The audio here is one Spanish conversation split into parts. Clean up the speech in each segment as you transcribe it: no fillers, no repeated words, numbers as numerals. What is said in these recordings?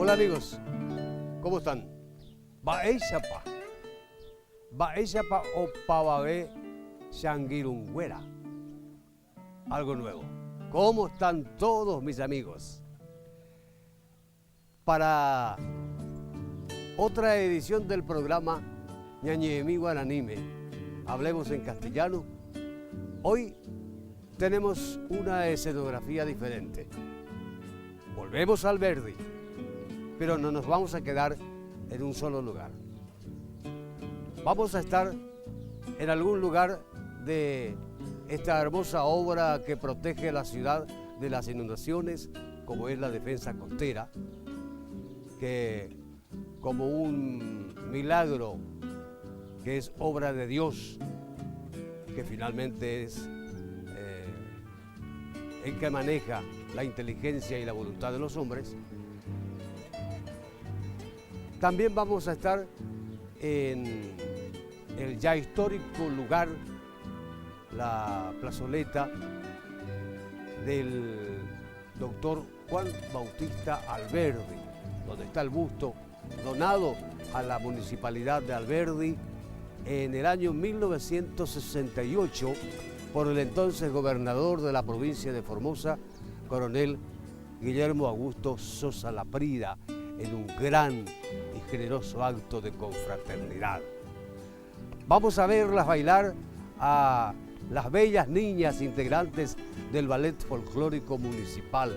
Hola amigos, ¿cómo están? Baeixapa o Pavabe Shangirungüera. Algo nuevo. ¿Cómo están todos mis amigos? Para otra edición del programa Ñañemi Guaranime, hablemos en castellano. Hoy tenemos una escenografía diferente. Volvemos al Verdi, pero no nos vamos a quedar en un solo lugar. Vamos a estar en algún lugar de esta hermosa obra que protege la ciudad de las inundaciones, como es la defensa costera, que como un milagro que es obra de Dios, que finalmente es el que maneja la inteligencia y la voluntad de los hombres. También vamos a estar en el ya histórico lugar, la plazoleta del doctor Juan Bautista Alberdi, donde está el busto donado a la municipalidad de Alberdi en el año 1968 por el entonces gobernador de la provincia de Formosa, coronel Guillermo Augusto Sosa Laprida, en un gran y generoso acto de confraternidad. Vamos a verlas bailar a las bellas niñas integrantes del Ballet Folclórico Municipal.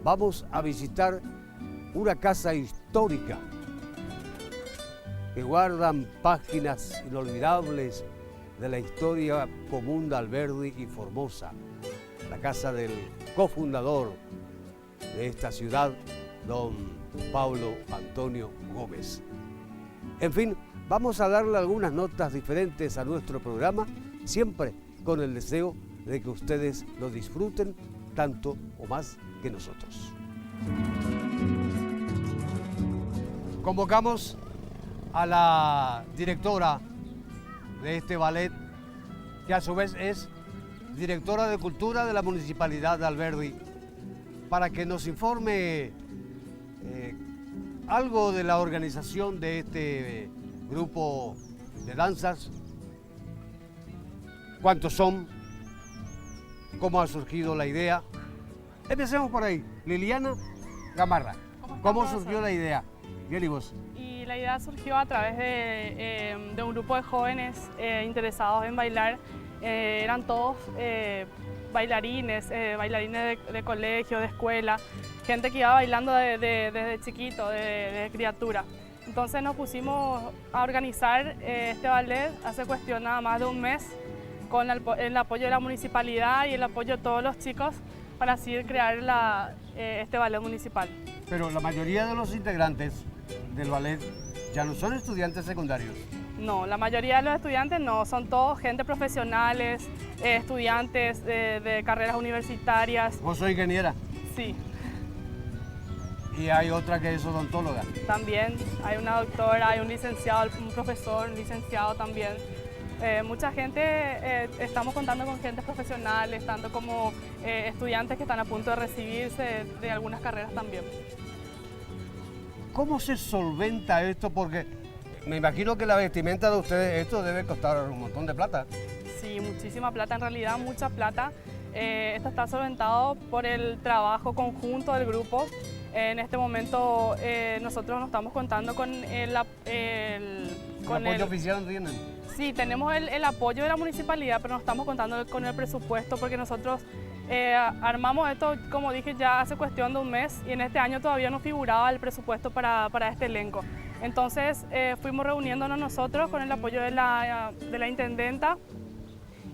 Vamos a visitar una casa histórica que guardan páginas inolvidables de la historia común de Alberdi y Formosa, la casa del cofundador de esta ciudad, don Pablo Antonio Gómez. En fin, vamos a darle algunas notas diferentes a nuestro programa, siempre con el deseo de que ustedes lo disfruten tanto o más que nosotros. Convocamos a la directora de este ballet, que a su vez es directora de Cultura de la Municipalidad de Alberdi, para que nos informe algo de la organización de este grupo de danzas. ¿Cuántos son? ¿Cómo ha surgido la idea? Empecemos por ahí. Liliana Gamarra, ¿cómo surgió la idea? Bien, ¿y vos? Y la idea surgió a través de un grupo de jóvenes interesados en bailar. Eran todos bailarines de colegio, de escuela, gente que iba bailando desde chiquito, de criatura. Entonces nos pusimos a organizar este ballet hace cuestión nada más de un mes, con el apoyo de la municipalidad y el apoyo de todos los chicos, para así crear este ballet municipal. Pero la mayoría de los integrantes del ballet ya no son estudiantes secundarios. No, la mayoría de los estudiantes no, son todos gente profesionales, estudiantes de carreras universitarias. ¿Vos sos ingeniera? Sí. Y hay otra que es odontóloga. También hay una doctora, hay un licenciado, un profesor, un licenciado también. Mucha gente, estamos contando con gente profesionales, tanto como estudiantes que están a punto de recibirse de algunas carreras también. ¿Cómo se solventa esto? Porque me imagino que la vestimenta de ustedes, esto debe costar un montón de plata. Sí, muchísima plata, en realidad mucha plata. Esto está solventado por el trabajo conjunto del grupo. En este momento nosotros nos estamos contando con el apoyo oficial, ¿entienden? Sí, tenemos el apoyo de la municipalidad, pero no estamos contando con el presupuesto porque nosotros armamos esto, como dije, ya hace cuestión de un mes y en este año todavía no figuraba el presupuesto para este elenco. Entonces fuimos reuniéndonos nosotros con el apoyo de la intendenta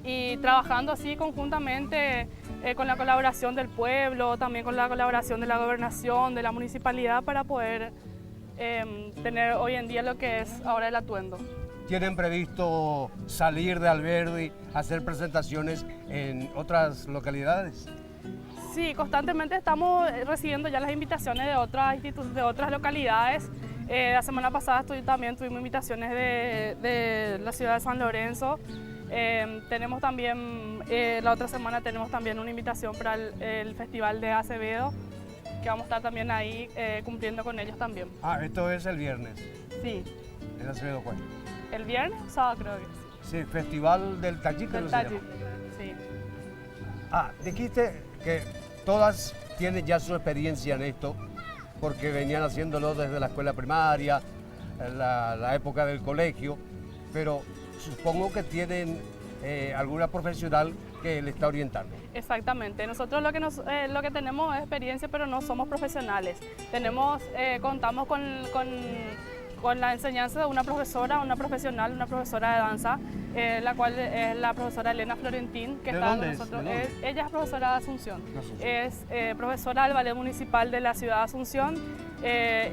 y trabajando así conjuntamente con la colaboración del pueblo, también con la colaboración de la gobernación, de la municipalidad, para poder tener hoy en día lo que es ahora el atuendo. ¿Tienen previsto salir de Alberdi, hacer presentaciones en otras localidades? Sí, constantemente estamos recibiendo ya las invitaciones de otras localidades. La semana pasada también tuvimos invitaciones de la ciudad de San Lorenzo. Tenemos también, la otra semana tenemos también una invitación para el Festival de Acevedo, que vamos a estar también ahí cumpliendo con ellos también. Ah, esto es el viernes, Sí, en Acevedo Cuesta. el viernes o sábado creo que sí. Sí, Festival del Tachique. Del ¿No se Tachi, llama? sí. Ah, dijiste que todas tienen ya su experiencia en esto, porque venían haciéndolo desde la escuela primaria, en la época del colegio, pero supongo que tienen alguna profesional que le está orientando. Exactamente, nosotros lo que tenemos es experiencia, pero no somos profesionales. Contamos con la enseñanza de una profesora, una profesional, una profesora de danza, la cual es la profesora Elena Florentín, que ¿De está dónde con es? nosotros. ¿De dónde? Ella es profesora de Asunción, De Asunción. es profesora del Ballet Municipal de la ciudad de Asunción,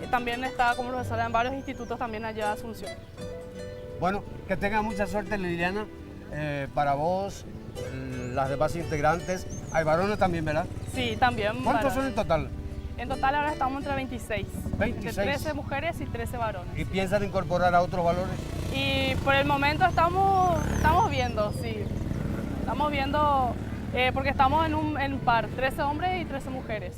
también está como profesora en varios institutos también allá de Asunción. Bueno, que tenga mucha suerte, Liliana, para vos, las demás integrantes. Hay varones también, ¿verdad? Sí, también. ¿Cuántos varones. son en total? En total ahora estamos entre 26. 26. Entre 13 mujeres y 13 varones. ¿Y piensan incorporar a otros valores? Y por el momento estamos viendo, sí. Estamos viendo, porque estamos en par, 13 hombres y 13 mujeres.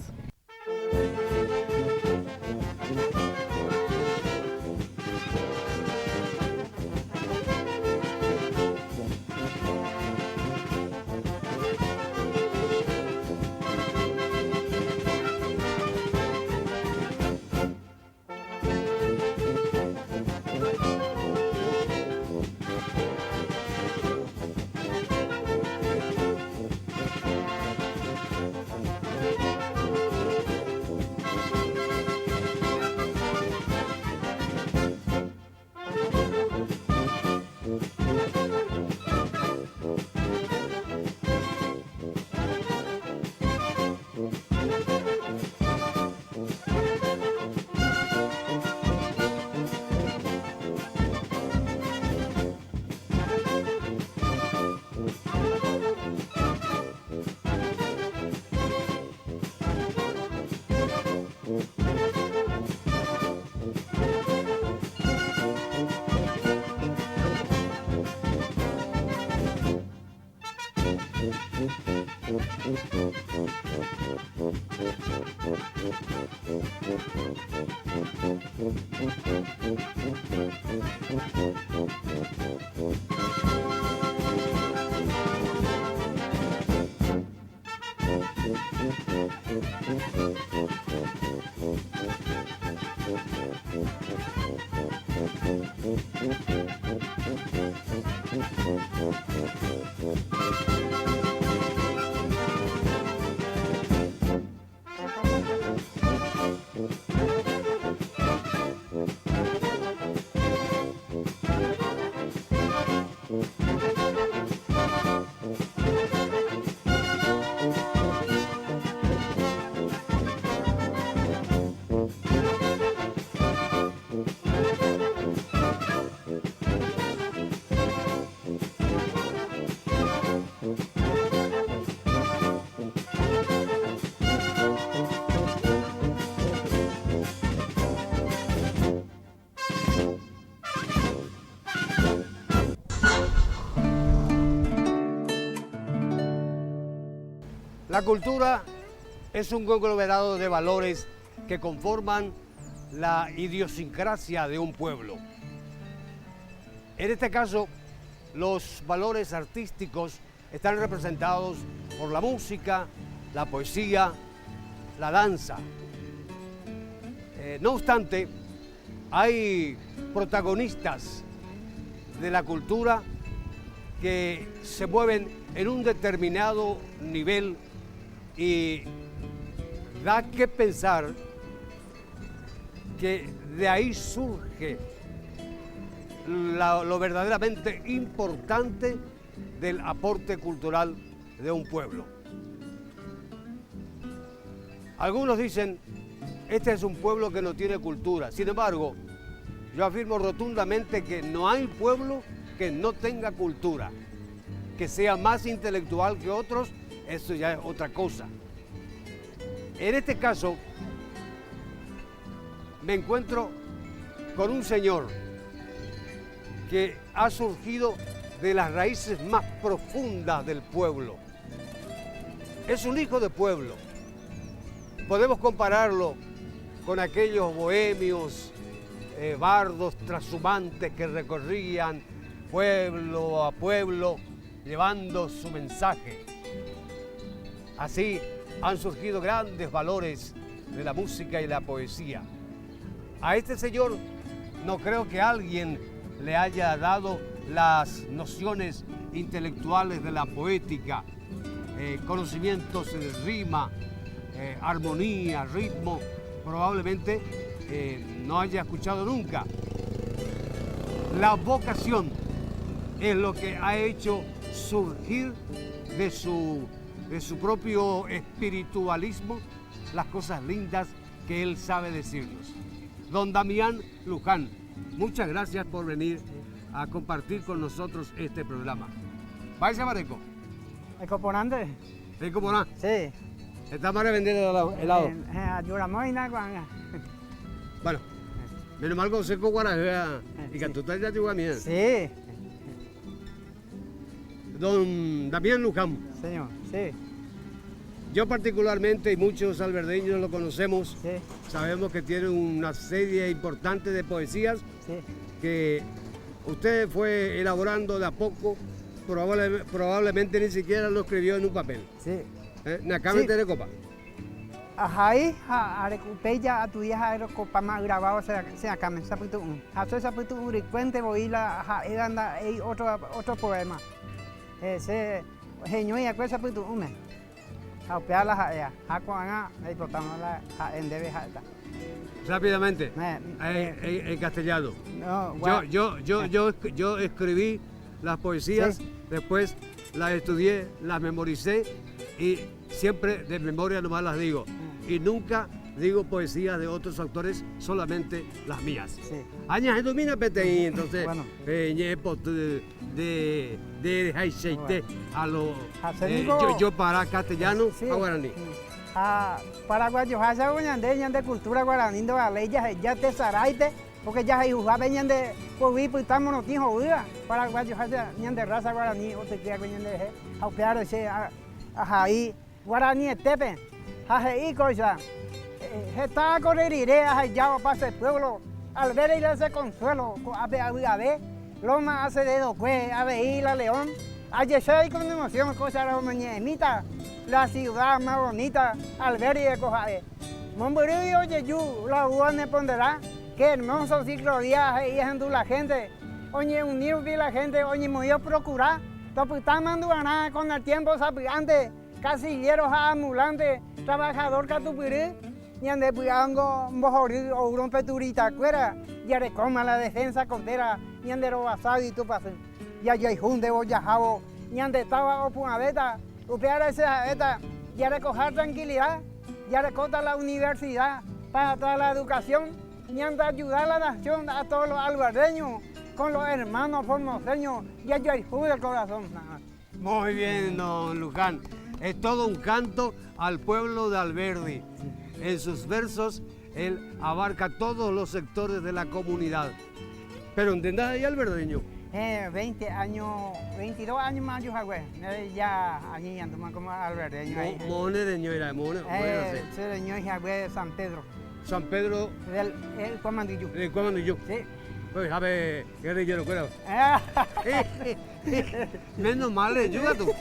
La cultura es un conglomerado de valores que conforman la idiosincrasia de un pueblo. En este caso, los valores artísticos están representados por la música, la poesía, la danza. No obstante, hay protagonistas de la cultura que se mueven en un determinado nivel y da que pensar que de ahí surge lo verdaderamente importante del aporte cultural de un pueblo. Algunos dicen, este es un pueblo que no tiene cultura. Sin embargo, yo afirmo rotundamente que no hay pueblo que no tenga cultura. Que sea más intelectual que otros, eso ya es otra cosa. En este caso, me encuentro con un señor que ha surgido de las raíces más profundas del pueblo. Es un hijo de pueblo, podemos compararlo con aquellos bohemios, bardos trashumantes que recorrían pueblo a pueblo llevando su mensaje. Así han surgido grandes valores de la música y la poesía. A este señor no creo que alguien le haya dado las nociones intelectuales de la poética, conocimientos de rima, armonía, ritmo, probablemente no haya escuchado nunca. La vocación es lo que ha hecho surgir de su propio espiritualismo las cosas lindas que él sabe decirnos. Don Damián Luján, muchas gracias por venir a compartir con nosotros este programa. ¿Vais a Mareco? ¿Ecoporante? ¿Ecoporán? Sí. ¿Está para vender helado? Ayuramoina, Bueno, menos mal que se guarajea y que tú estás ya te Sí. Don Damián Luján. Señor, sí. Yo particularmente, y muchos alberdeños lo conocemos, Sí. sabemos que tiene una serie importante de poesías Sí. que usted fue elaborando de a poco, probablemente ni siquiera lo escribió en un papel. Sí. Nacamente de copa. Ahí, a recuperar a tu hija, a recopa más grabado, se acá me saputo un. Hace saputo un recuente, voy a anda otro poema. Ese, genio y a saputo un. A pear la jaea, a cuanga, ahí portamos la en debe jaeta. Rápidamente, en castellano. No, Yo escribí las poesías, Sí. después las estudié, las memoricé y siempre de memoria nomás las digo. Y nunca digo poesías de otros autores, solamente las mías. Sí. Añas domina peteí, entonces Bueno. de Jaiseite a lo Hacemos- yo para castellano Sí. a guaraní. Paraguayo, haya ñande cultura guaraní do ale ya te saraite, porque ya hay jugaba ñande povi putamos no tiene jugada. Paraguayo haya ñande raza guaraní o te queda ñande a pear ese ahí guaraní tepe. Haje y cosa. Está correriré ya pasa el pueblo. Al ver ese consuelo, a ver, Loma hace dedo, pues, a ver, la León. Ayer se con emoción, cosa la mañanita, la ciudad más bonita, al ver y cojae. Momburillo, Yeyu, la UAN ponderá, qué hermoso ciclo día y es la gente. Oye, unir la gente, oye, me voy a procurar. Está mandando con el tiempo sapiante, casilleros ambulantes, trabajador catupirí. Y ande puyango mojorí o un peturita cuera, ya recoma la defensa contera, y ande robasado y tu pasen. Ya hay junte o ya jabo, y ande estaba o punabeta, upear esa beta, ya recoger tranquilidad, ya recota la universidad para toda la educación, y ande ayudar a la nación, a todos los albardeños, con los hermanos formoseños, ya hay jude el corazón. Muy bien, don Luján. Es todo un canto al pueblo de Alberdi. En sus versos, él abarca todos los sectores de la comunidad. Pero ¿entendás ahí alberdeño? 20 años, 22 años más yo hago, ya allí ando más como alberdeño ahí. Monedeño era, Señor de San Pedro, San Pedro, el comandillo. ¿cuándo yo? Sí. Pues a ver, guerrillero, cuidado. Menos mal, ayuda tú.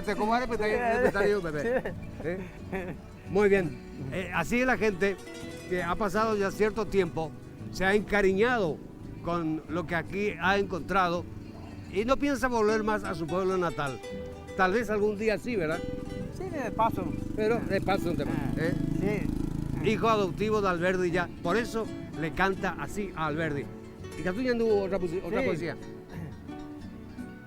Te cobarde, pues está ido, bebé. Muy bien. Así es la gente que ha pasado ya cierto tiempo, se ha encariñado con lo que aquí ha encontrado y no piensa volver más a su pueblo natal. Tal vez algún día sí, ¿verdad? Sí, de paso. Pero de paso un tema. Sí. Hijo adoptivo de Alberdi ya, por eso le canta así a Alberdi. ¿Y Catuña anduvo otra poesía?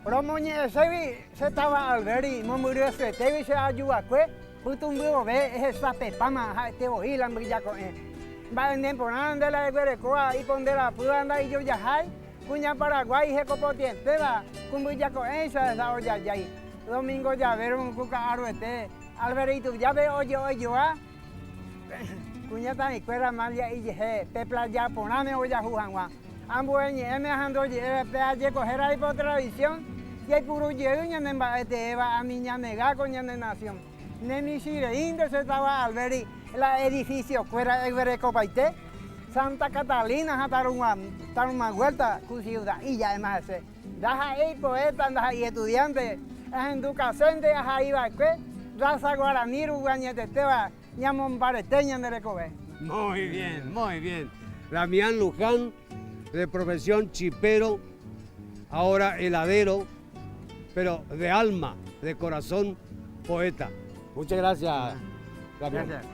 Pero moñe, se estaba Alberti, murió se te se ayuda, pues, puto un vivo ve, esa pepama, te voy la brilla con va en temporada de la Guerecoa y con de la puda anda y yo ya hay, cuña Paraguay, je copotiente, va, con brilla con esa olla ya ahí. Domingo ya ver un cuca aruete, Alberito ya ve oye cuña tan y cuera malia y je, pepla ya poname olla jujanwa. Ambos en me ando ye coger ahí por tradición y hay puro llego y en va a mi ña nega con ña nación. Nemi sire inde se estaba Alberti el edificio fuera de Copaité, Santa Catalina, estar una vuelta con ciudad y ya además deja ahí poetas, deja ahí estudiantes, es educación de ahí va que raza guaraní, uruguañeteba, ñamon bareteña de Recobe. Muy bien, muy bien. Damián Luján, de profesión chipero, ahora heladero, pero de alma, de corazón, poeta. Muchas gracias, Damián. Gracias.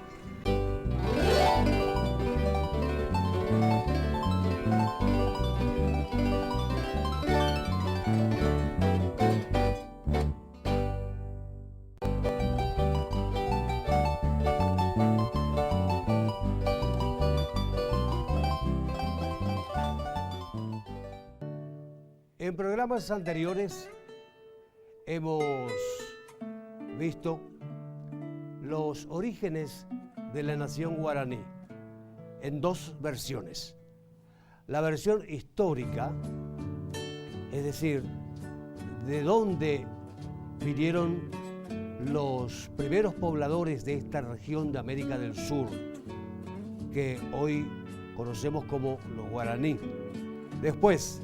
En programas anteriores hemos visto los orígenes de la nación guaraní en dos versiones. La versión histórica, es decir, de dónde vinieron los primeros pobladores de esta región de América del Sur, que hoy conocemos como los guaraní. Después,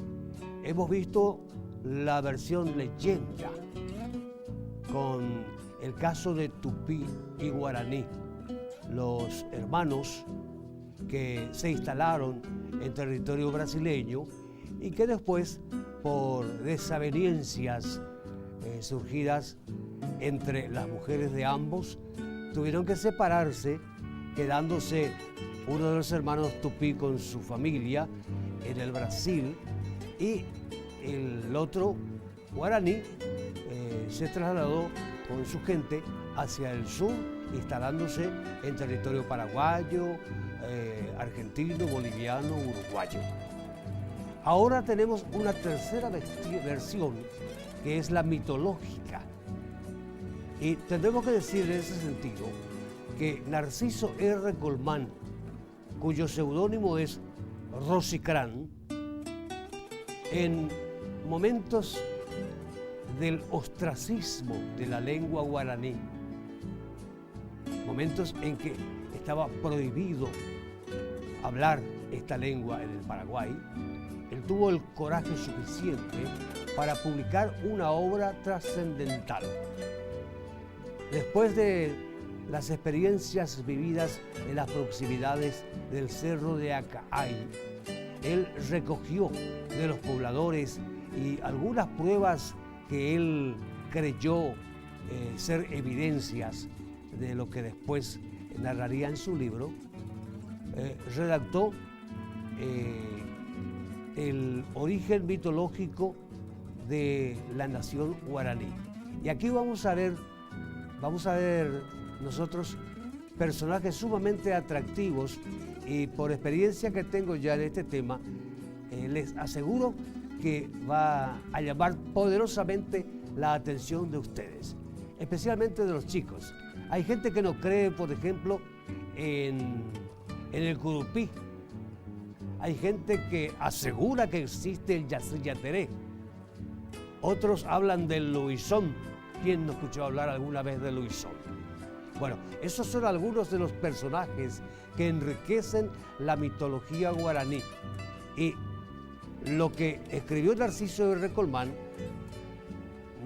hemos visto la versión leyenda con el caso de Tupí y Guaraní, los hermanos que se instalaron en territorio brasileño y que después, por desavenencias surgidas entre las mujeres de ambos, tuvieron que separarse, quedándose uno de los hermanos Tupí con su familia en el Brasil y el otro, Guaraní, se trasladó con su gente hacia el sur, instalándose en territorio paraguayo, argentino, boliviano, uruguayo. Ahora tenemos una tercera versión, que es la mitológica. Y tendremos que decir en ese sentido que Narciso R. Colmán, cuyo seudónimo es Rosicrán, en momentos del ostracismo de la lengua guaraní, momentos en que estaba prohibido hablar esta lengua en el Paraguay, él tuvo el coraje suficiente para publicar una obra trascendental. Después de las experiencias vividas en las proximidades del Cerro de Acaay, él recogió de los pobladores y algunas pruebas que él creyó ser evidencias de lo que después narraría en su libro, redactó el origen mitológico de la nación guaraní. Y aquí vamos a ver nosotros personajes sumamente atractivos y por experiencia que tengo ya en este tema, les aseguro que va a llamar poderosamente la atención de ustedes, especialmente de los chicos. Hay gente que no cree, por ejemplo, en el curupí. Hay gente que asegura que existe el yacyyateré. Otros hablan del luisón. ¿Quién no escuchó hablar alguna vez del luisón? Bueno, esos son algunos de los personajes que enriquecen la mitología guaraní. Y lo que escribió Narciso R. Colmán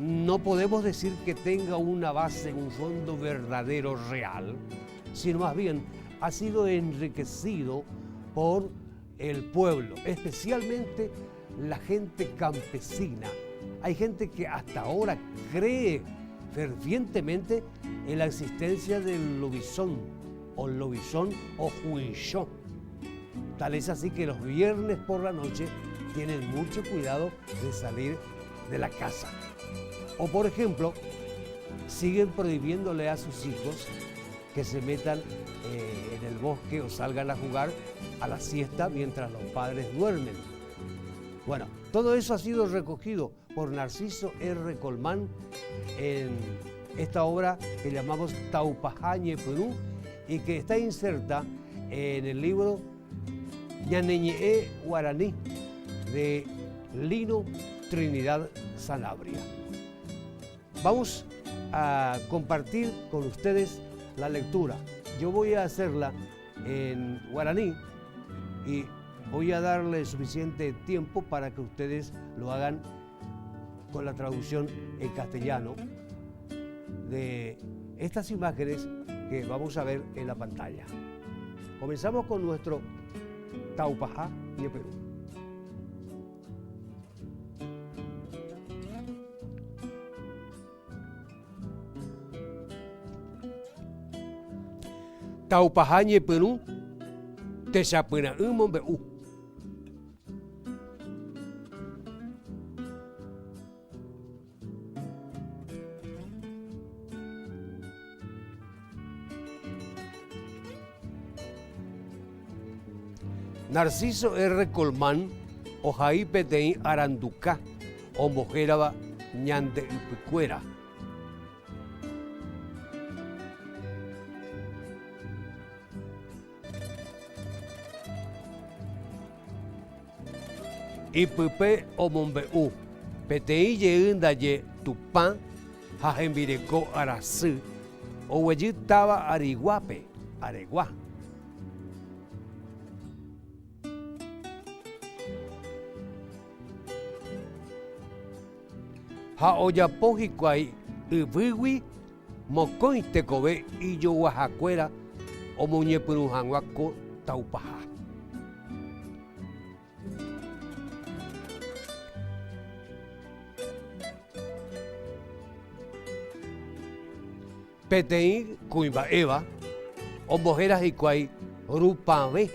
no podemos decir que tenga una base, un fondo verdadero, real, sino más bien ha sido enriquecido por el pueblo, especialmente la gente campesina. Hay gente que hasta ahora cree fervientemente en la existencia del lobizón o huinchón. Tal es así que los viernes por la noche tienen mucho cuidado de salir de la casa. O por ejemplo, siguen prohibiéndole a sus hijos que se metan en el bosque o salgan a jugar a la siesta mientras los padres duermen. Bueno, todo eso ha sido recogido por Narciso R. Colmán en esta obra que llamamos Taupajañe Perú y que está inserta en el libro Ñaneñe Guaraní de Lino Trinidad Sanabria. Vamos a compartir con ustedes la lectura yo voy a hacerla en guaraní y voy a darle suficiente tiempo para que ustedes lo hagan con la traducción en castellano de estas imágenes que vamos a ver en la pantalla. Comenzamos con nuestro Taupajá Ñeperú. Taupajá Ñeperú, Texapina Mombeú. Narciso R. Colmán, Ojaí Peteín Aranducá, Omojéraba Ñante Ipicuera. Ipipe Omombeú, Peteín Yeunda Ye Tupán, Jajembireco Arasú, Oweyitaba Ariguape, Areguá. Ha oyapojicuay Iwiwi, Mocoy Tecobe y yo Oaxacuera, o Muñepurujanguaco Taupajá. Peteín Cuimba Eva, o Mojeras y Cuay Rupame.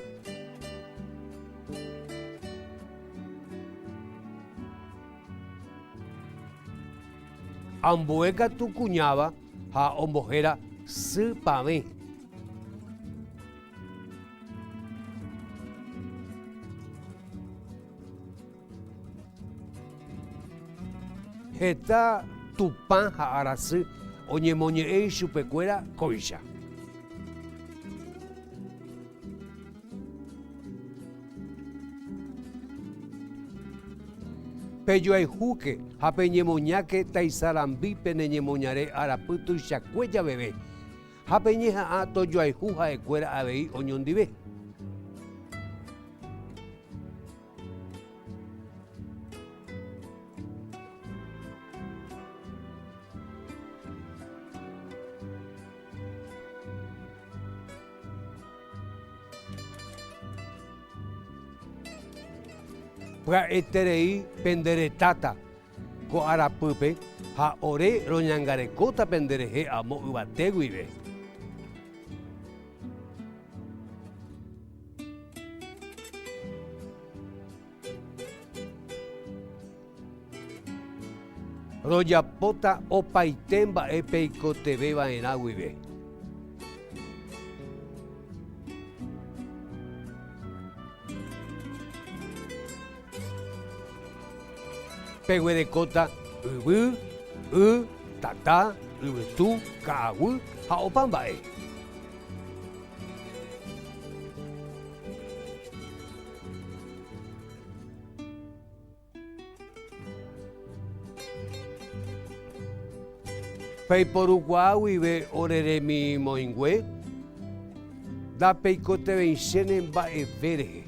Ambueca tu cuñaba, ha ombojera Sipame. Jeta Tupán ha arasí, oñemoñe e chupecuera coicha. Peyo ay juque, a peñemoñaque taisarambi peneñemoñare araputu chacuella bebé. A peñeja a toyo ay juja de cuera a veí oñondibe. Pra eterei penderetata ko arapupe ha ore roñangarekota pendereje amo ubateguibe. Royapota opaitemba epeikotebeba en aguibe. Peguerecota, tata, tu, cahu, haopambae. Peiporuguahuibe oreremi moingüe, da peicote vencenen ba evere.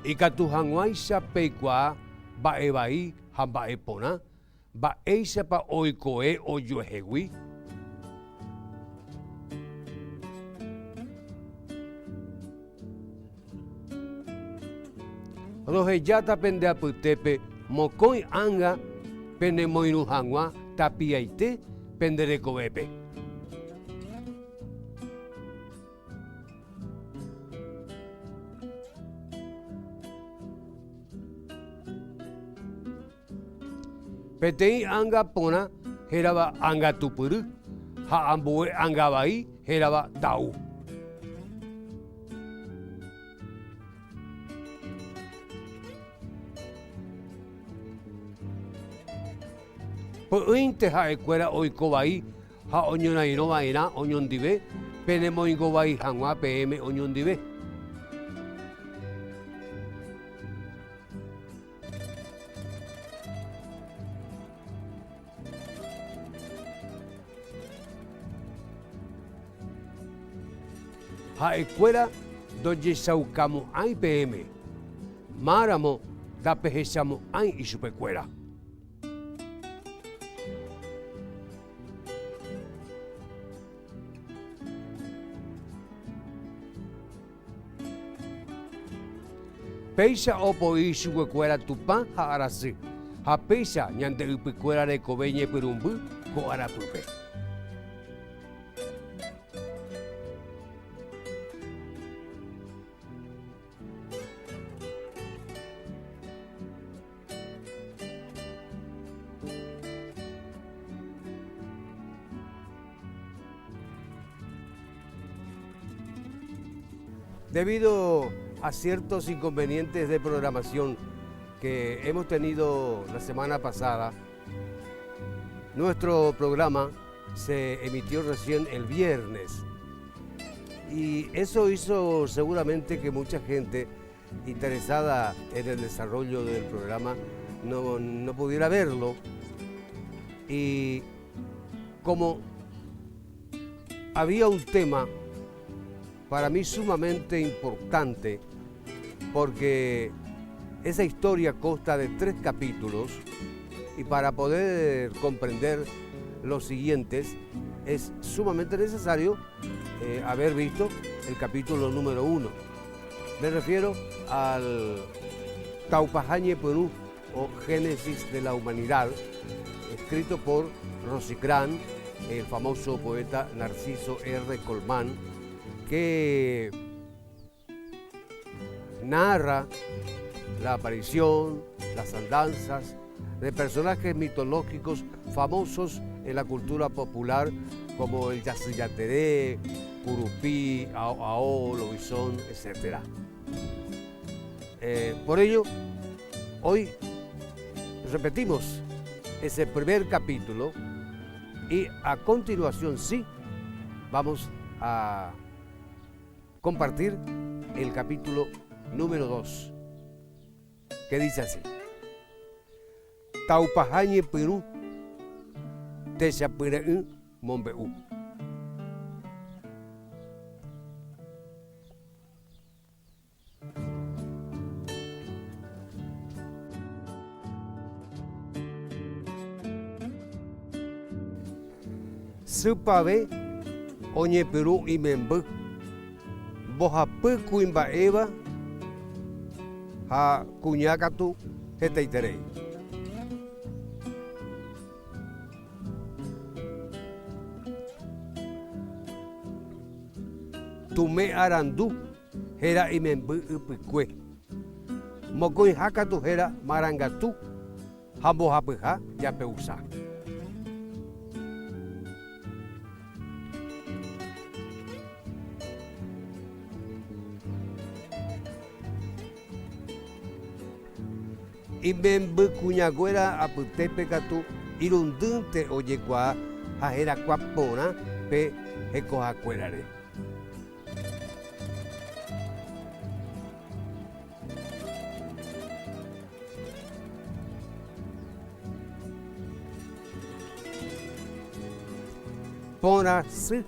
Ikatuhanguaisa peikua ba ebai hamba epona, ba eisa pa oikoe oyohewi. Rojeyata pendea putepe, mokoi anga, penemoinu hangua, tapiaite, penderecobepe. Petei anga pona, heraba anga tupuru, ha ambue anga bai, heraba tau. Pointe ha ecuera oikobai, ha oñonaino vaina, oñondibe, penemoingo bai hangua PM oñondibe. ha escuela donde saucamo ay PM. Máramo da pejechamo ay y chupecuera. Peisa opo y chupecuera tupan ha arasi. Ha peisa ñante upicuera de cobeñe perumbu ko arapupe. Debido a ciertos inconvenientes de programación que hemos tenido la semana pasada, nuestro programa se emitió recién el viernes y eso hizo seguramente que mucha gente interesada en el desarrollo del programa no pudiera verlo, y como había un tema para mí sumamente importante, porque esa historia consta de 3 capítulos y para poder comprender los siguientes es sumamente necesario haber visto el capítulo número 1. Me refiero al Taupajañe Perú o Génesis de la Humanidad, escrito por Rosicrán, el famoso poeta Narciso R. Colmán, que narra la aparición, las andanzas de personajes mitológicos famosos en la cultura popular como el Yacyyateré, Curupí, Ao, Lobizón, etc. Por ello, hoy repetimos ese primer capítulo y a continuación sí vamos a compartir el capítulo número 2, que dice así: Taupajañe Perú, Techapireu, Mombeú. Supave, Oñe Perú y Membu. Bojapu Cuimbaeva, ha Cuñacatu, Heteiterei. Tume Arandú, Hera y Membu Upicue. Mocoy Hakatu Hera Marangatu, Hambojapuja, Yapeusa. Y Membu Cuñagüera Aputepe Catu, Irundunte Oyecua, Jajera Cuapona, Pe Ecojacuerare. Pona si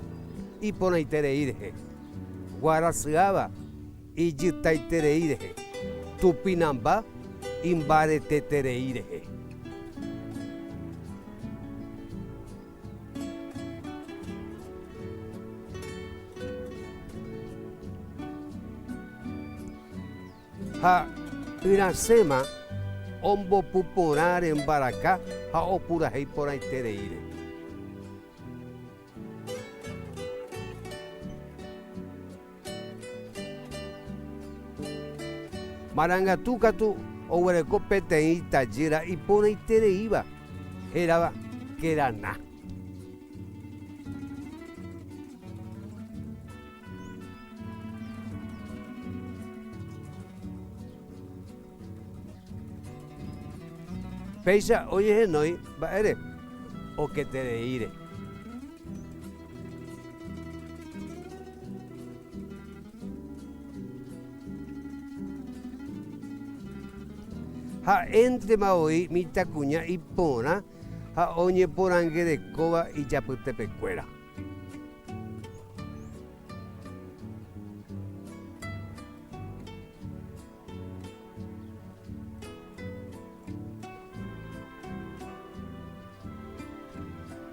y pona itereirje. Guaraseaba y yitaitereirje. Tupinamba imbare tetereirje. Ha Iracema ombo puporar en Baracá, ha opurajei por aitereire. Marangatucatu ohuereco peteí tallera y pone itereiva. Era que era na. Peisa, oye, no, va eres o que te reire. Ha entre maoi mitacuña y pona, ha oñe porangue de coba y chaputepecuera.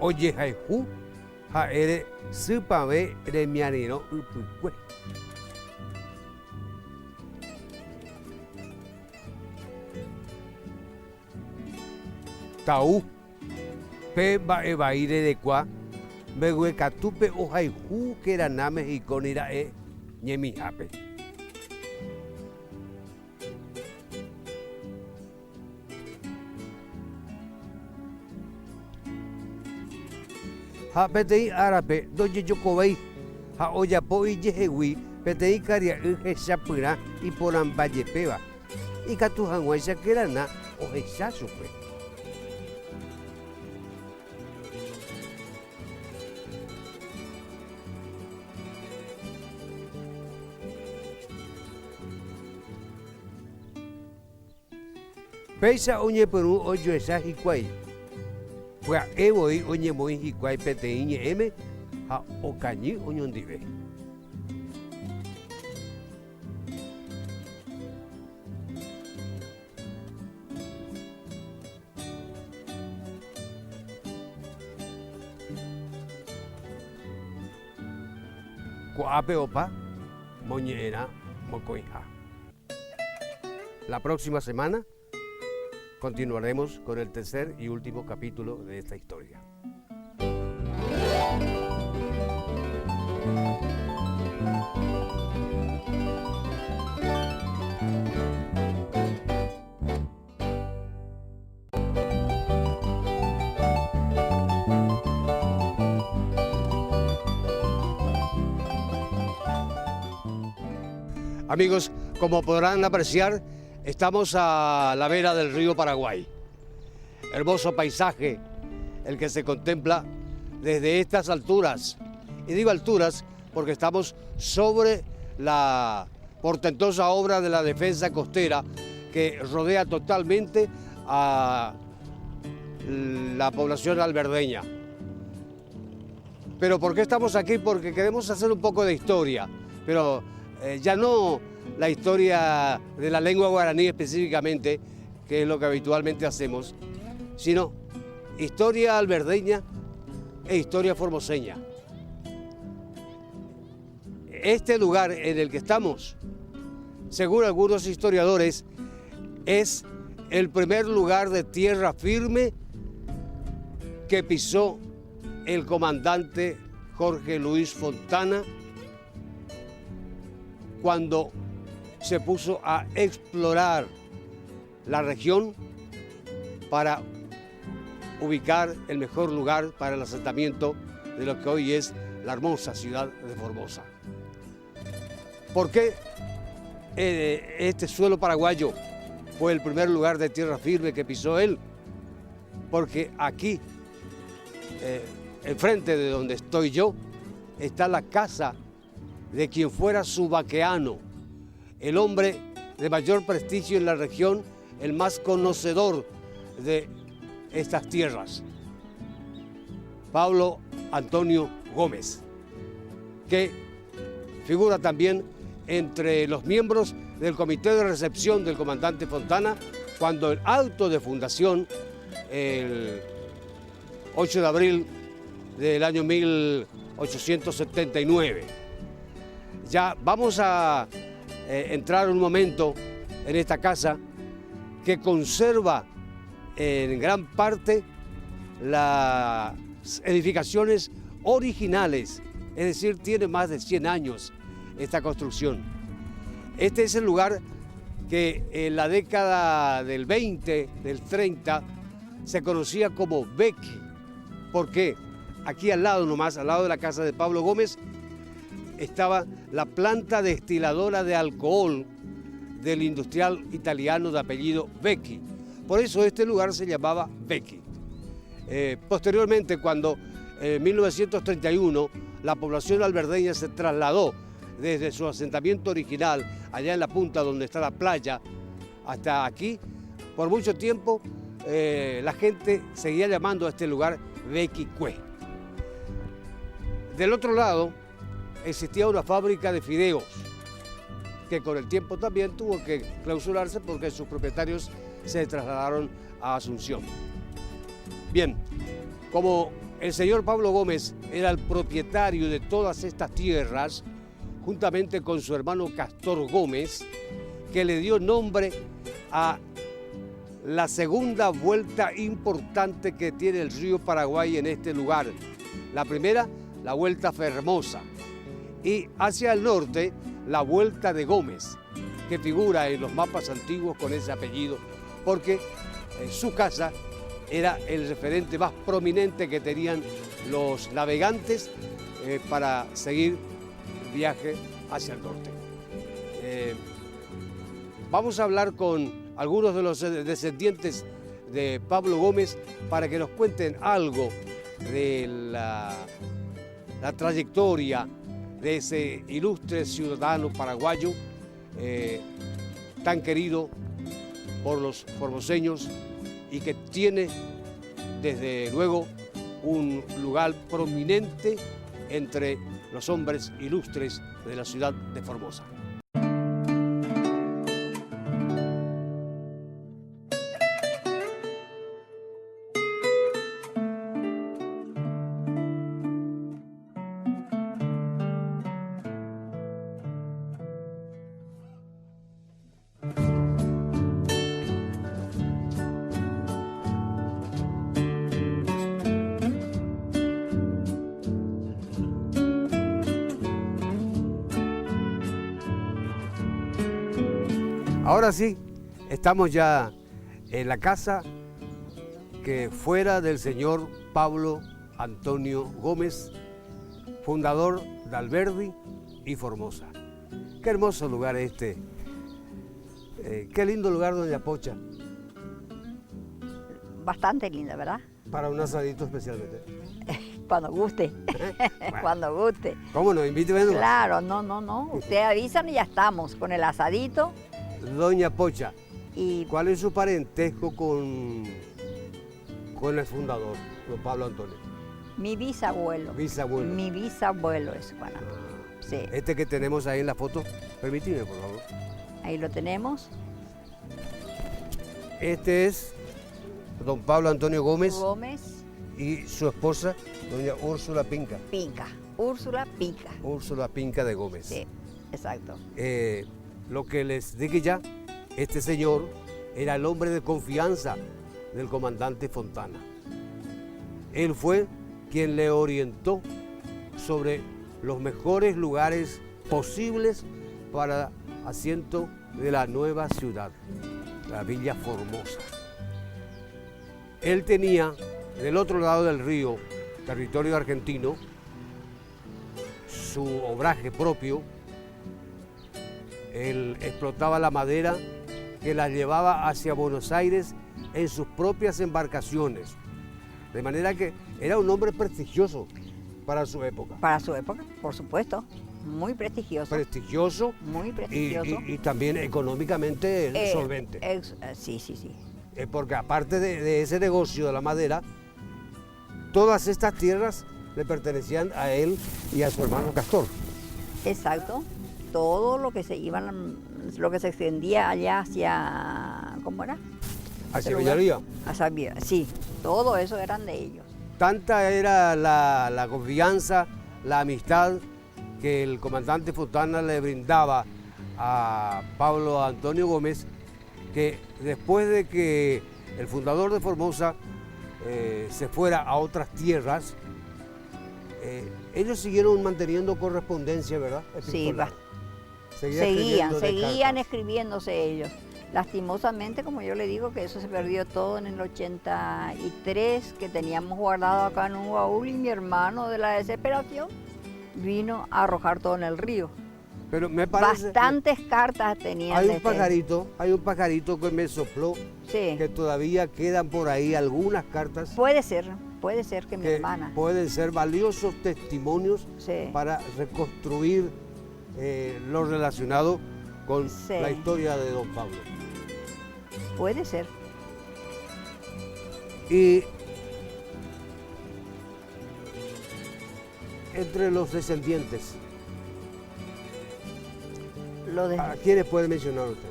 oye haihu, ha ere supame remianino upukwe. Tau, pe ba evaire de qua, begue katupe o haihu que era name y conira ñemi hape. Ha petei arape doye yokobei ha oyapo ijehewi petei karia chapyra iporãmbajepéva ikatu hag̃uáicha kerana ohecha chupe. Péicha oñepyrũ ojoecha hikuái. Pya'evoi oñemoi hikuái peteĩ ñe'ẽme ha okañy oñondive. Kua'ápe opa moñe'ẽrã mokõiha. La próxima semana continuaremos con el tercer y último capítulo de esta historia. Amigos, como podrán apreciar, estamos a la vera del río Paraguay. Hermoso paisaje el que se contempla desde estas alturas. Y digo alturas porque estamos sobre la portentosa obra de la defensa costera que rodea totalmente a la población alberdeña. Pero ¿por qué estamos aquí? Porque queremos hacer un poco de historia, pero ya no la historia de la lengua guaraní específicamente, que es lo que habitualmente hacemos, sino historia alberdeña e historia formoseña. Este lugar en el que estamos, según algunos historiadores, es el primer lugar de tierra firme que pisó el comandante Jorge Luis Fontana cuando se puso a explorar la región para ubicar el mejor lugar para el asentamiento de lo que hoy es la hermosa ciudad de Formosa. ¿Por qué este suelo paraguayo fue el primer lugar de tierra firme que pisó él? Porque aquí, enfrente de donde estoy yo, está la casa de quien fuera Subaqueano, el hombre de mayor prestigio en la región, el más conocedor de estas tierras, Pablo Antonio Gómez, que figura también entre los miembros del comité de recepción del comandante Fontana cuando el acto de fundación, el 8 de abril del año 1879. Ya vamos a entrar un momento en esta casa que conserva en gran parte las edificaciones originales, es decir, tiene más de 100 años esta construcción. Este es el lugar que en la década del 20, del 30, se conocía como Bequi. ¿Por qué? Aquí al lado nomás, al lado de la casa de Pablo Gómez, estaba la planta destiladora de alcohol del industrial italiano de apellido Bequi. Por eso este lugar se llamaba Bequi. Posteriormente, cuando en 1931 la población alberdeña se trasladó desde su asentamiento original, allá en la punta donde está la playa, hasta aquí, por mucho tiempo la gente seguía llamando a este lugar Bequicue. Del otro lado existía una fábrica de fideos, que con el tiempo también tuvo que clausurarse porque sus propietarios se trasladaron a Asunción. Bien, como El señor Pablo Gómez era el propietario de todas estas tierras, juntamente con su hermano Castor Gómez, que le dio nombre a la segunda vuelta importante que tiene el río Paraguay en este lugar. La primera, la vuelta Fermosa, y hacia el norte, la vuelta de Gómez, que figura en los mapas antiguos con ese apellido, porque su casa era el referente más prominente que tenían los navegantes para seguir el viaje hacia el norte. Vamos a hablar con algunos de los descendientes de Pablo Gómez para que nos cuenten algo de la trayectoria de ese ilustre ciudadano paraguayo tan querido por los formoseños y que tiene desde luego un lugar prominente entre los hombres ilustres de la ciudad de Formosa. Ahora sí, estamos ya en la casa que fuera del señor Pablo Antonio Gómez, fundador de Alberdi y Formosa. Qué hermoso lugar este. Qué lindo lugar, doña Pocha. Bastante linda, ¿verdad? Para un asadito especialmente. Cuando guste, Bueno, cuando guste. ¿cómo no? Invíteme nomás. Claro, no. Ustedes avisan y ya estamos con el asadito. Doña Pocha, Y ¿cuál es su parentesco con el fundador, don Pablo Antonio? mi bisabuelo. Bisabuelo. Mi bisabuelo es Juana. Sí, Este que tenemos ahí en la foto, permíteme por favor. ahí lo tenemos. Este es don Pablo Antonio Gómez Gómez y su esposa, doña Úrsula Pinca. Pinca. Úrsula Pinca. Úrsula Pinca de Gómez. Sí, exacto. Lo que les dije ya, este señor era el hombre de confianza del comandante Fontana. Él fue quien le orientó sobre los mejores lugares posibles para asiento de la nueva ciudad, la Villa Formosa. Él tenía del otro lado del río, territorio argentino, su obraje propio. Él explotaba la madera que la llevaba hacia Buenos Aires en sus propias embarcaciones. De manera que era un hombre prestigioso para su época. Para su época, por supuesto. Muy prestigioso. Prestigioso Muy prestigioso. y también económicamente solvente. Sí. Porque aparte de ese negocio de la madera, todas estas tierras le pertenecían a él y a su hermano Castor. Exacto. Todo lo que se lo que se extendía allá hacia, ¿cómo era? Hacia Villalía. Sí, todo eso eran de ellos. Tanta era la confianza, la amistad que el comandante Fontana le brindaba a Pablo Antonio Gómez, que después de que el fundador de Formosa se fuera a otras tierras, ellos siguieron manteniendo correspondencia, ¿verdad? Sí, Seguían seguían escribiéndose ellos. Lastimosamente, como yo le digo, que eso se perdió todo en el 83, que teníamos guardado acá en un baúl, y mi hermano de la desesperación vino a arrojar todo en el río. Pero me parece, bastantes cartas tenían. hay un pajarito que me sopló, Sí. que todavía quedan por ahí algunas cartas Puede ser que mi que hermana. pueden ser valiosos testimonios Sí. para reconstruir lo relacionado con Sí. la historia de don Pablo. Puede ser. Y entre los descendientes, ¿a quiénes puede mencionar usted?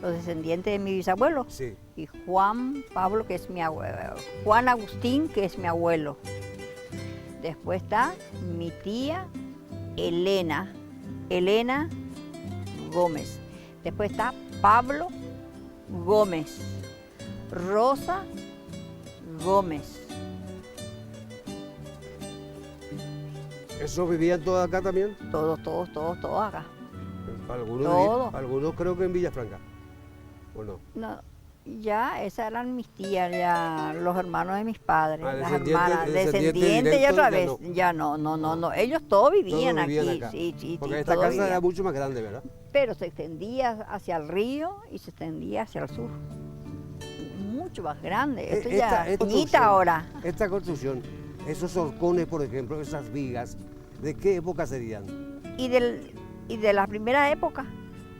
Los descendientes de mi bisabuelo. Sí. Y Juan Pablo, que es mi abuelo. Juan Agustín, que es mi abuelo. Después está mi tía Elena Gómez. Después está Pablo Gómez, Rosa Gómez. ¿Esos vivían todos acá también? Todos acá. Algunos, algunos creo que en Villafranca, ¿o no? No, ya esas eran mis tías, ya los hermanos de mis padres, Ah, las descendiente- hermanas, descendiente descendientes ya directo, otra ya vez, ya no, ellos todos vivían Todos vivían aquí, acá. sí, Porque esta todos casa era vivían. mucho más grande, ¿verdad? Pero se extendía hacia el río y se extendía hacia el sur. Mucho más grande, esto ya es construcción, ahora. Esta construcción, esos horcones, por ejemplo, esas vigas, ¿de qué época serían? Y de la primera época,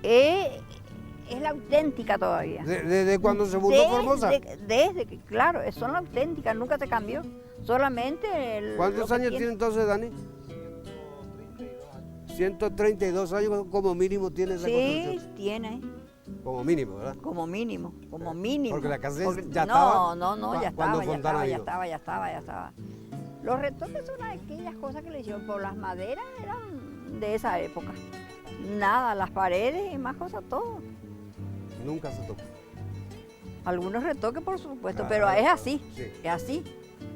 es la auténtica todavía. ¿Desde cuando se fundó Formosa? Desde que, claro, son las auténticas, nunca se cambió. Solamente ¿Cuántos años tiene entonces, Dani? 132 años como mínimo tiene esa Sí, construcción. tiene, Como mínimo, ¿verdad? como mínimo. Porque la casa No, ya estaba ya cuando estaba, Fontana vino. ya estaba. Los retoques son aquellas cosas que le hicieron, por las maderas eran de esa época. Nada, las paredes y más cosas, todo. Nunca se tocó. Algunos retoques, por supuesto, Claro, pero es así, sí. es así.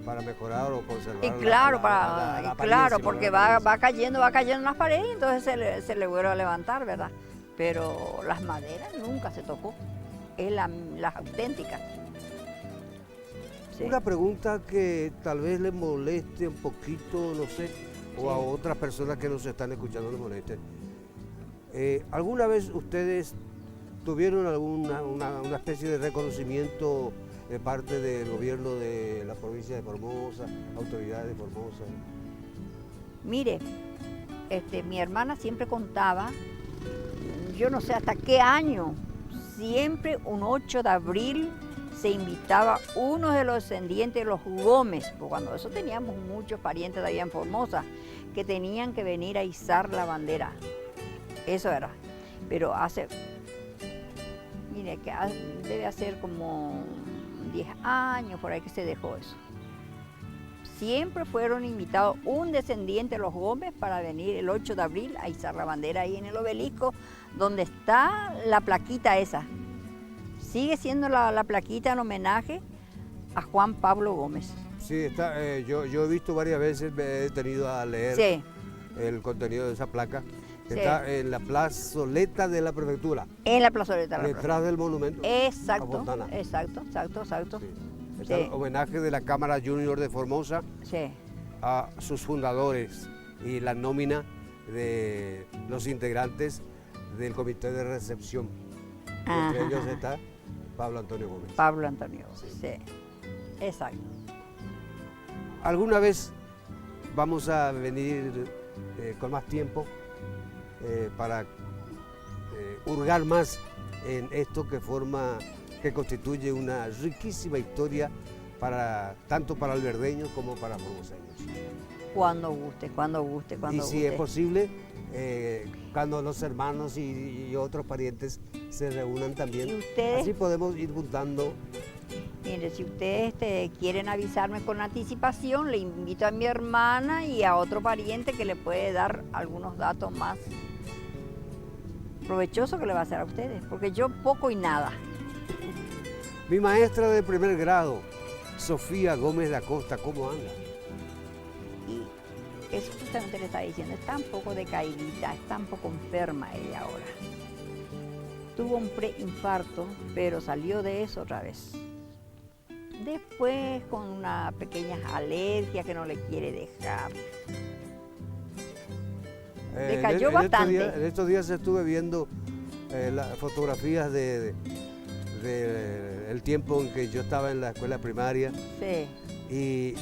Para mejorar o conservar. Y claro, la y claro, apariencia, porque ¿verdad? va cayendo las paredes y entonces se le vuelve a levantar, ¿verdad? Pero las maderas nunca se tocó, es las auténticas. Sí. Una pregunta que tal vez les moleste un poquito, no sé, o a otras personas que nos están escuchando les moleste. ¿Alguna vez ustedes tuvieron una especie de reconocimiento de parte del gobierno de la provincia de Formosa, autoridades de Formosa? Mire, mi hermana siempre contaba, yo no sé hasta qué año, siempre un 8 de abril se invitaba uno de los descendientes de los Gómez, porque cuando eso teníamos muchos parientes de allá en Formosa, que tenían que venir a izar la bandera. Eso era. Pero mire, que debe hacer como 10 años por ahí que se dejó eso. Siempre fueron invitados un descendiente de los Gómez para venir el 8 de abril a izar la bandera ahí en el obelisco, donde está la plaquita esa. Sigue siendo la plaquita en homenaje a Juan Pablo Gómez. Sí, está, yo he visto varias veces, me he detenido a leer Sí, el contenido de esa placa. Sí. Está en la plazoleta de la prefectura, en la plazoleta. detrás del monumento. Exacto, a Fontana. exacto. Sí. Está el homenaje de la Cámara Junior de Formosa Sí. a sus fundadores y la nómina de los integrantes del comité de recepción. Entre Ajá, ellos está Pablo Antonio Gómez. Pablo Antonio, sí. Exacto. Alguna vez vamos a venir con más tiempo para hurgar más en esto que constituye una riquísima historia tanto para alberdeños como para formoseños. Cuando guste, cuando guste. Y si es posible, cuando los hermanos y otros parientes se reúnan también, ¿Y ustedes? así podemos ir juntando. Mire, si ustedes quieren avisarme con anticipación, le invito a mi hermana y a otro pariente que le puede dar algunos datos más provechosos que le va a hacer a ustedes, porque yo poco y nada. Mi maestra de primer grado, Sofía Gómez da Costa, ¿cómo anda? Y eso justamente le está diciendo, está un poco decaidita, está un poco enferma ella ahora. Tuvo un preinfarto, pero salió de eso otra vez. Después con una pequeña alergia que no le quiere dejar. Decayó bastante. En estos días estuve viendo las fotografías del tiempo en que yo estaba en la escuela primaria Sí. y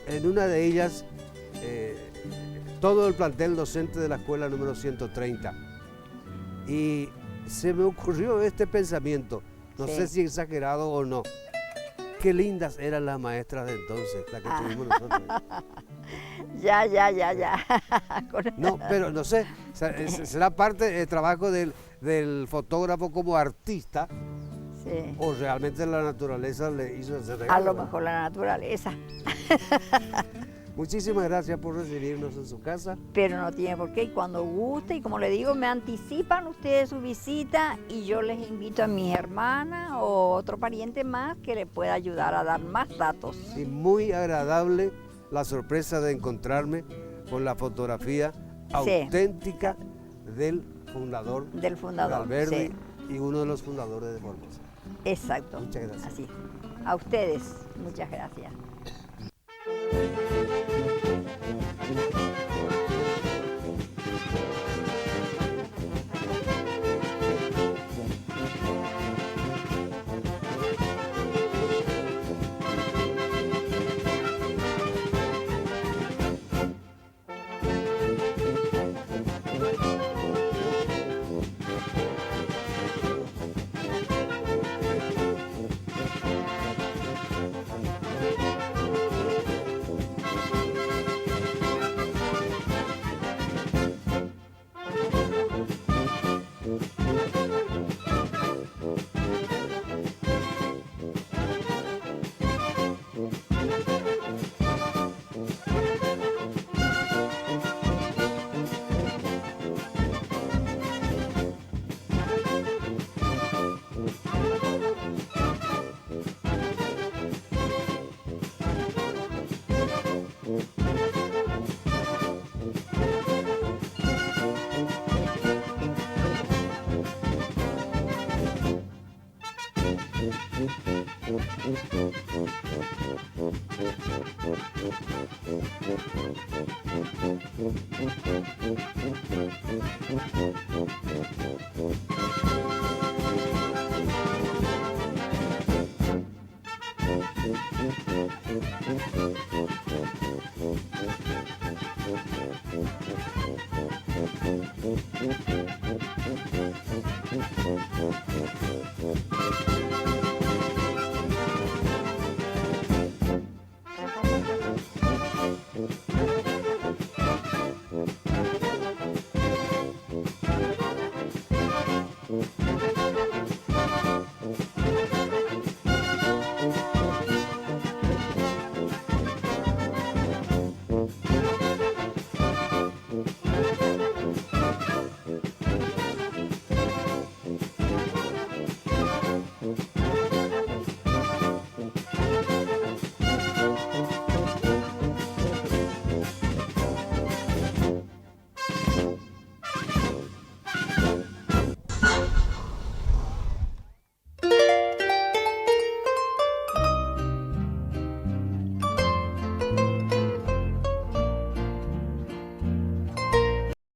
en una de ellas todo el plantel docente de la escuela número 130 y se me ocurrió este pensamiento, no Sí. sé si exagerado o no. Qué lindas eran las maestras de entonces, las que tuvimos nosotros. Ya. No, pero no sé, será parte del trabajo del fotógrafo como artista Sí. o realmente la naturaleza le hizo ese regalo. A lo mejor la naturaleza. Muchísimas gracias por recibirnos en su casa. Pero no tiene por qué, y cuando guste, y como le digo, me anticipan ustedes su visita y yo les invito a mis hermanas o otro pariente más que le pueda ayudar a dar más datos. Y muy agradable la sorpresa de encontrarme con la fotografía Sí. auténtica del fundador, Del fundador, Valverde, sí. y uno de los fundadores de Formosa. Exacto. Muchas gracias. Así. A ustedes, muchas gracias.